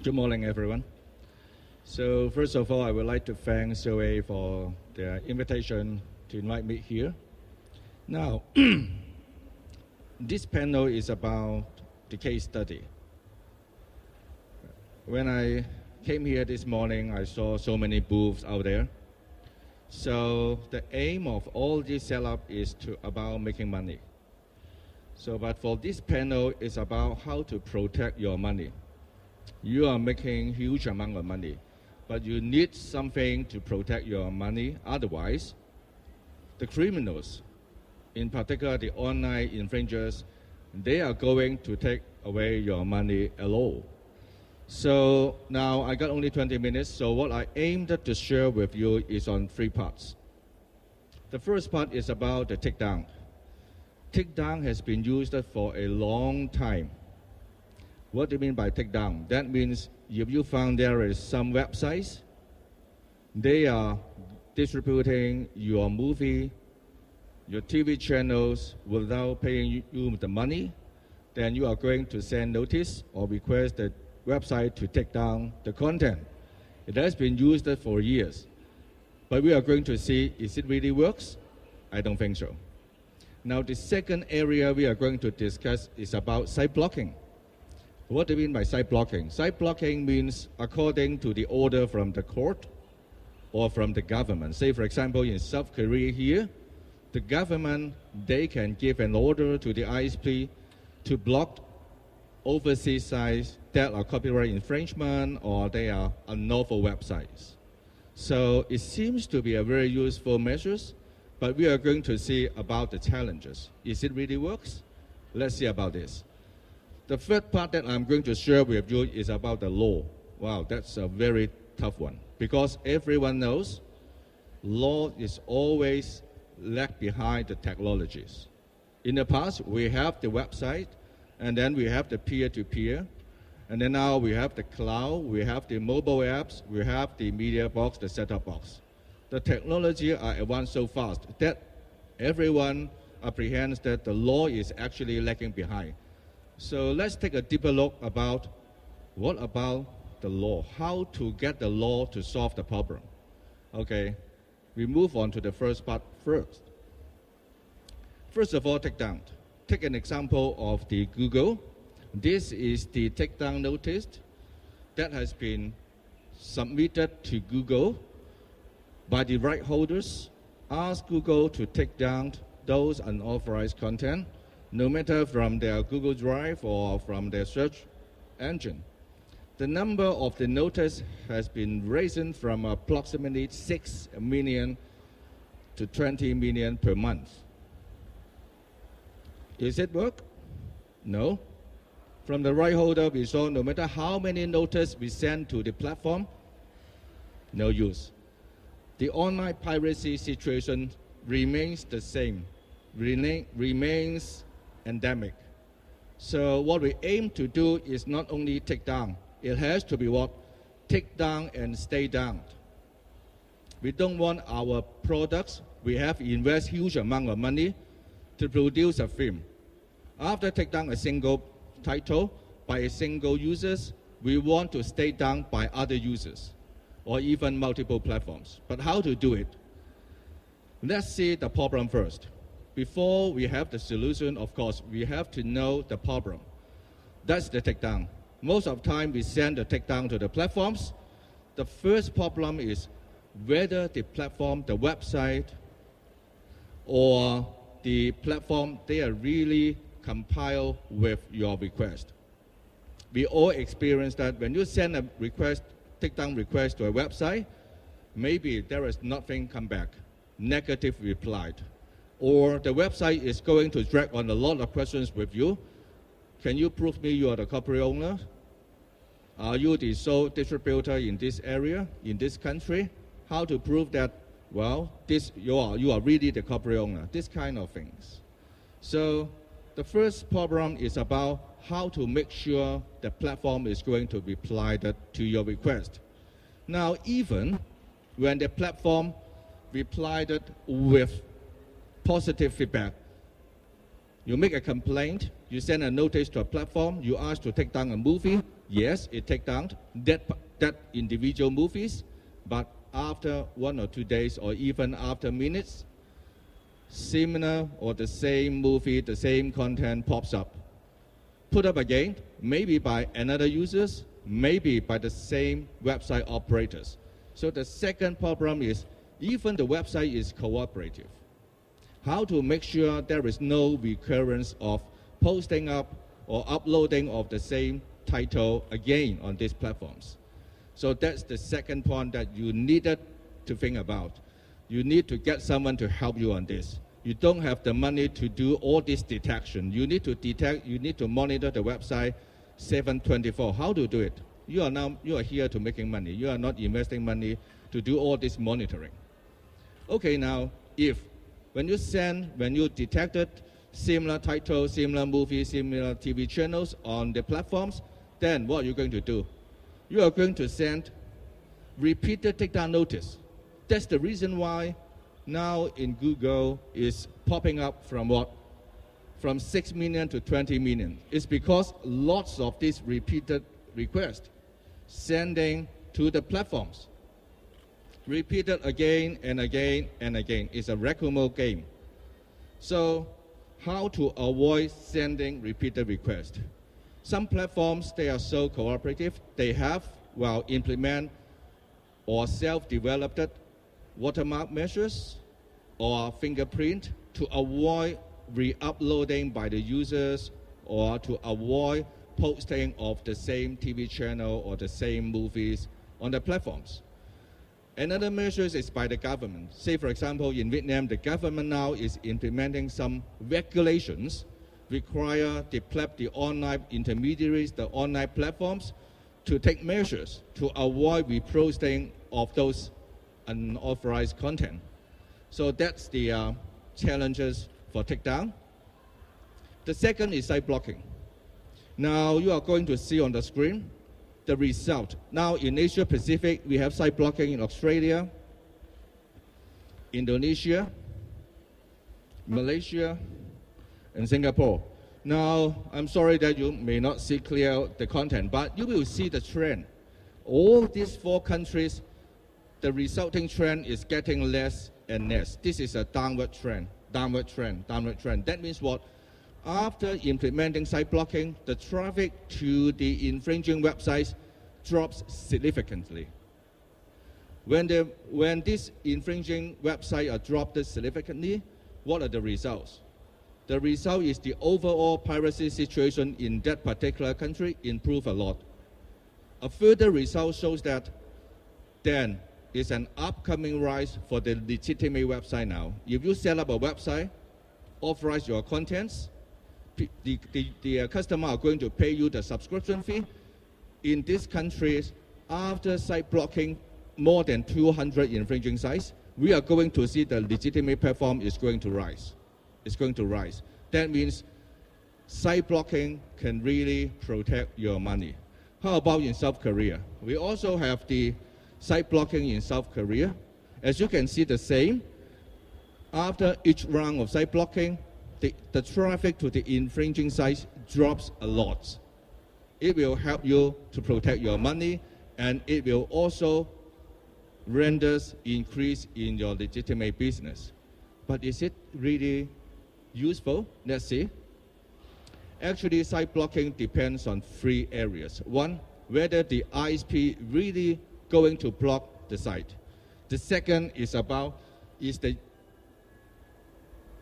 Good morning, everyone. So first of all, I would like to thank SOA for their invitation to invite me here. Now, this panel is about the case study. When I came here this morning, I saw so many booths out there. So the aim of all this setup is about making money. But for this panel, it's about how to protect your money. You are making huge amount of money, but you need something to protect your money. Otherwise, the criminals, in particular the online infringers, they are going to take away your money alone. So now I got only 20 minutes, so what I aimed to share with you is on 3 parts. The first part is about the takedown. Takedown has been used for a long time. What do you mean by takedown? That means if you found there is some websites, they are distributing your movie, your TV channels without paying you the money, then you are going to send notice or request the website to take down the content. It has been used for years. But we are going to see, is it really works? I don't think so. Now the second area we are going to discuss is about site blocking. What do you mean by site blocking? Site blocking means according to the order from the court or from the government. Say for example in South Korea here, the government, they can give an order to the ISP to block overseas sites that are copyright infringement or they are unlawful websites. So it seems to be a very useful measure, but we are going to see about the challenges. Is it really works? Let's see about this. The third part that I'm going to share with you is about the law. Wow, that's a very tough one because everyone knows law is always lag behind the technologies. In the past, we have the website, and then we have the peer-to-peer, and then now we have the cloud, we have the mobile apps, we have the media box, the set-top box. The technology are advanced so fast that everyone apprehends that the law is actually lagging behind. So let's take a deeper look about what about the law, how to get the law to solve the problem. Okay, we move on to the first part first. First of all, takedown. Take an example of the Google. This is the takedown notice that has been submitted to Google by the right holders. Ask Google to take down those unauthorized content, no matter from their Google Drive or from their search engine. The number of the notice has been risen from approximately 6 million to 20 million per month. Is it work? No. From the right holder, we saw no matter how many notices we send to the platform, no use. The online piracy situation remains the same, remains endemic. So what we aim to do is not only take down, it has to be what? Take down and stay down. We don't want our products, we have invest huge amount of money to produce a film. After take down a single title by a single users, we want to stay down by other users or even multiple platforms. But how to do it? Let's see the problem first. Before we have the solution, of course, we have to know the problem. That's the takedown. Most of the time, we send the takedown to the platforms. The first problem is whether the platform, the website, or the platform, they are really compiled with your request. We all experience that when you send a request, takedown request to a website, maybe there is nothing come back, negative replied. Or the website is going to drag on a lot of questions with you. Can you prove me you are the copyright owner? Are you the sole distributor in this area, in this country? How to prove that, well, you are really the copyright owner, this kind of things. So the first problem is about how to make sure the platform is going to reply to your request. Now, even when the platform replied with positive feedback, you make a complaint, you send a notice to a platform, you ask to take down a movie, Yes, it takes down that individual movies, but after 1 or 2 days or even after minutes, similar or the same movie, the same content pops up. Put up again, maybe by another users, maybe by the same website operators. So the second problem is even the website is cooperative. How to make sure there is no recurrence of posting up or uploading of the same title again on these platforms. So that's the second point that you needed to think about. You need to get someone to help you on this. You don't have the money to do all this detection. You need to detect, you need to monitor the website 7/24. How to do it? You are here to making money. You are not investing money to do all this monitoring. Okay, now when you detected similar titles, similar movies, similar TV channels on the platforms, then what are you going to do? You are going to send repeated takedown notice. That's the reason why now in Google is popping up from what? From 6 million to 20 million. It's because lots of these repeated requests sending to the platforms. Repeated again and again and again. It's a whack-a-mole game. So how to avoid sending repeated requests? Some platforms, they are so cooperative. They have, implement or self-developed watermark measures or fingerprint to avoid re-uploading by the users or to avoid posting of the same TV channel or the same movies on the platforms. Another measure is by the government. Say, for example, in Vietnam, the government now is implementing some regulations require the online intermediaries, the online platforms, to take measures to avoid reposting of those unauthorized content. So that's the challenges for takedown. The second is site blocking. Now you are going to see on the screen the result. Now in Asia Pacific, we have site blocking in Australia, Indonesia, Malaysia, and Singapore. Now, I'm sorry that you may not see clear the content, but you will see the trend. All these 4 countries, the resulting trend is getting less and less. This is a downward trend, downward trend, downward trend. That means what? After implementing site blocking, the traffic to the infringing websites drops significantly. When these infringing websites are dropped significantly, what are the results? The result is the overall piracy situation in that particular country improve a lot. A further result shows that then is an upcoming rise for the legitimate website now. If you set up a website, authorize your contents, the customer are going to pay you the subscription fee. In these countries, after site blocking more than 200 infringing sites, we are going to see the legitimate platform is going to rise. It's going to rise. That means site blocking can really protect your money. How about in South Korea? We also have the site blocking in South Korea. As you can see the same, after each round of site blocking, the traffic to the infringing sites drops a lot. It will help you to protect your money, and it will also render increase in your legitimate business. But is it really useful? Let's see. Actually, site blocking depends on 3 areas. One, whether the ISP really going to block the site. The second is the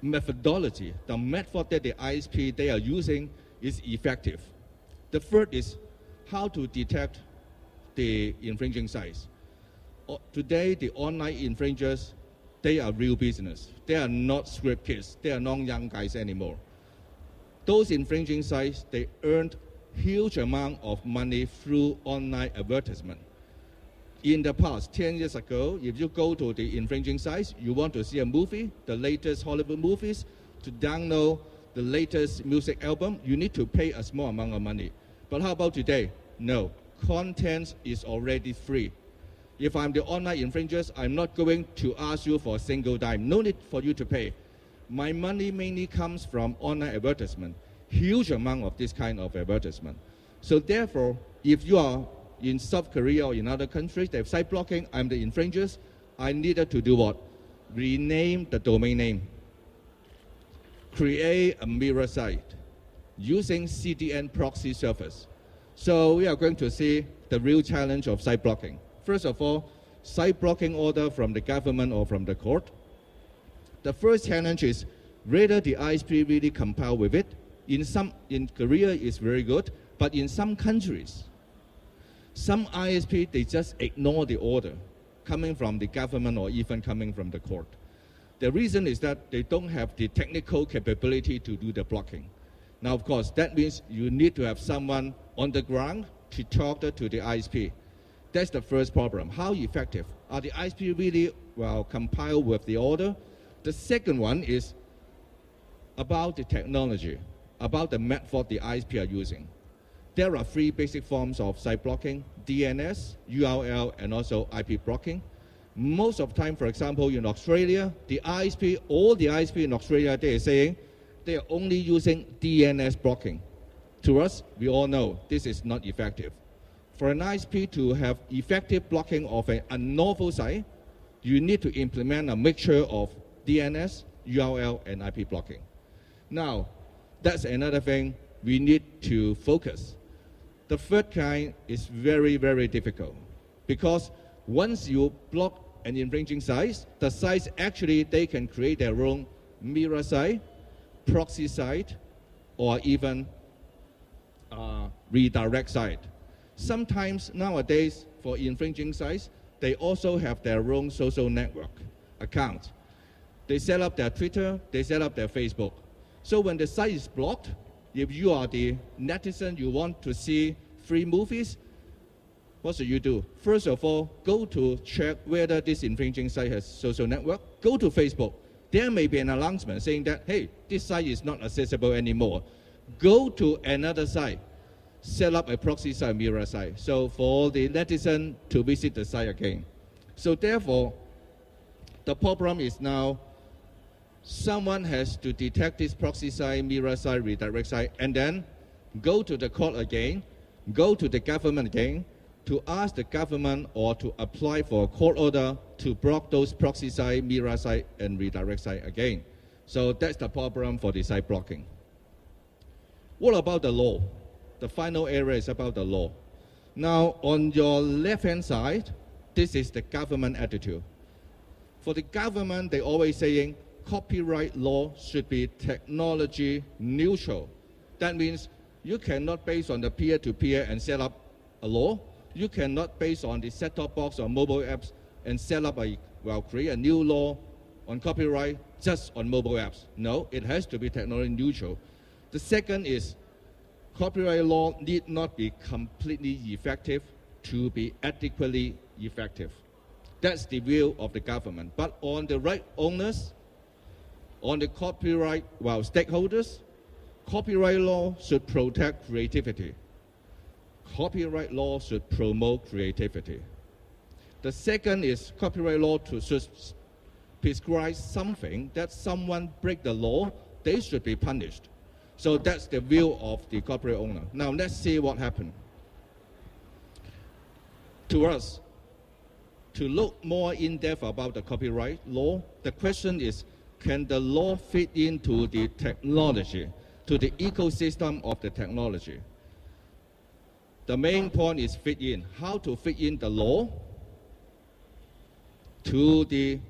methodology, the method that the ISP they are using is effective. The third is how to detect the infringing sites. Today, the online infringers, they are real business. They are not script kids. They are not young guys anymore. Those infringing sites, they earned huge amount of money through online advertisement. In the past, 10 years ago, if you go to the infringing sites, you want to see a movie, the latest Hollywood movies, to download the latest music album, you need to pay a small amount of money. But how about today? No, content is already free. If I'm the online infringers, I'm not going to ask you for a single dime. No need for you to pay. My money mainly comes from online advertisement. Huge amount of this kind of advertisement. So therefore, if you are in South Korea or in other countries, they have site blocking, I'm the infringers, I needed to do what? Rename the domain name. Create a mirror site using CDN proxy service. So we are going to see the real challenge of site blocking. First of all, site blocking order from the government or from the court. The first challenge is whether the ISP really compile with it. In Korea, it's very good, but in some countries, some ISP, they just ignore the order coming from the government or even coming from the court. The reason is that they don't have the technical capability to do the blocking. Now, of course, that means you need to have someone on the ground to talk to the ISP. That's the first problem. How effective? Are the ISP really compile with the order? The second one is about the technology, about the method the ISP are using. There are three basic forms of site blocking: DNS, URL, and also IP blocking. Most of the time, for example, in Australia, all the ISP in Australia, they are saying they are only using DNS blocking. To us, we all know this is not effective. For an ISP to have effective blocking of an unlawful site, you need to implement a mixture of DNS, URL, and IP blocking. Now, that's another thing we need to focus. The third kind is very, very difficult, because once you block an infringing site, the sites actually, they can create their own mirror site, proxy site, or even redirect site. Sometimes nowadays, for infringing sites, they also have their own social network account. They set up their Twitter, they set up their Facebook. So when the site is blocked, if you are the netizen, you want to see free movies, what should you do? First of all, go to check whether this infringing site has social network. Go to Facebook. There may be an announcement saying that, hey, this site is not accessible anymore. Go to another site. Set up a proxy site, mirror site. So for the netizen to visit the site again. So therefore, the problem is now someone has to detect this proxy site, mirror site, redirect site, and then go to the court again, go to the government again, to ask the government or to apply for a court order to block those proxy site, mirror site, and redirect site again. So that's the problem for the site blocking. What about the law? The final area is about the law. Now, on your left-hand side, this is the government attitude. For the government, they're always saying copyright law should be technology neutral. That means you cannot base on the peer-to-peer and set up a law. You cannot base on the set-top box or mobile apps and set up create a new law on copyright just on mobile apps. No, it has to be technology neutral. The second is copyright law need not be completely effective to be adequately effective. That's the view of the government. But on the right owners, on the copyright stakeholders, copyright law should protect creativity. Copyright law should promote creativity. The second is copyright law should prescribe something that someone break the law, they should be punished. So that's the view of the copyright owner. Now let's see what happened. To us, to look more in depth about the copyright law, the question is, can the law fit into the technology, to the ecosystem of the technology? The main point is fit in. How to fit in the law to the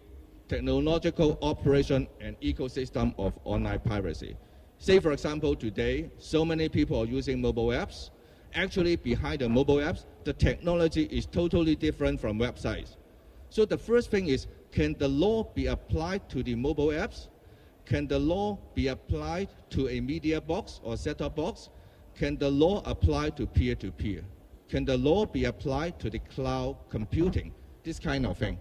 technological operation and ecosystem of online piracy. Say, for example, today, so many people are using mobile apps. Actually, behind the mobile apps, the technology is totally different from websites. So the first thing is, can the law be applied to the mobile apps? Can the law be applied to a media box or set-top box? Can the law apply to peer-to-peer? Can the law be applied to the cloud computing? This kind of thing.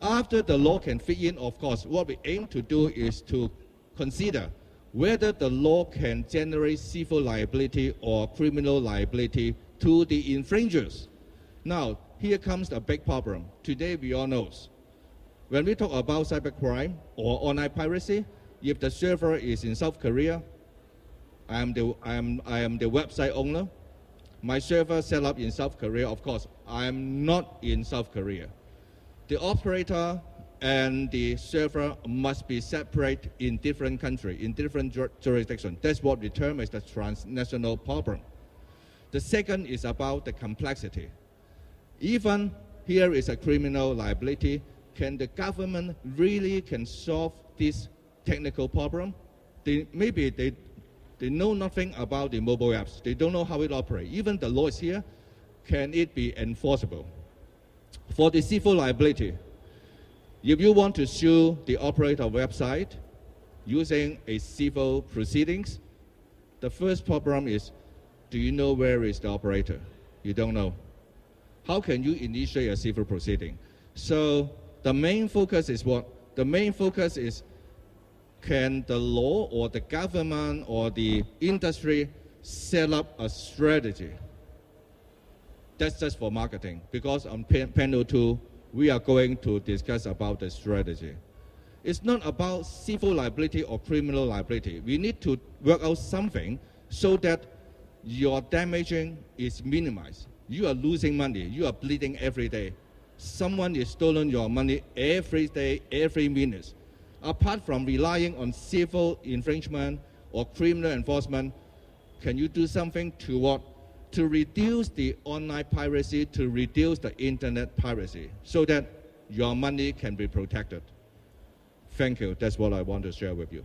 After the law can fit in, of course, what we aim to do is to consider whether the law can generate civil liability or criminal liability to the infringers. Now, here comes the big problem. Today, we all know, when we talk about cybercrime or online piracy, if the server is in South Korea, I am the website owner, My server set up in South Korea. Of course, I'm not in South Korea. The operator and the server must be separate in different countries, in different jurisdictions. That's what we term as the transnational problem. The second is about the complexity. Even here is a criminal liability. Can the government really can solve this technical problem? Maybe they know nothing about the mobile apps. They don't know how it operates. Even the law is here. Can it be enforceable? For the civil liability, if you want to sue the operator website using a civil proceedings, the first problem is, do you know where is the operator? You don't know. How can you initiate a civil proceeding? So the main focus is what? The main focus is, can the law or the government or the industry set up a strategy? That's just for marketing, because on panel 2, we are going to discuss about the strategy. It's not about civil liability or criminal liability. We need to work out something so that your damaging is minimized. You are losing money. You are bleeding every day. Someone is stealing your money every day, every minute. Apart from relying on civil infringement or criminal enforcement, can you do something to what? To reduce the online piracy, to reduce the internet piracy, so that your money can be protected. Thank you. That's what I want to share with you.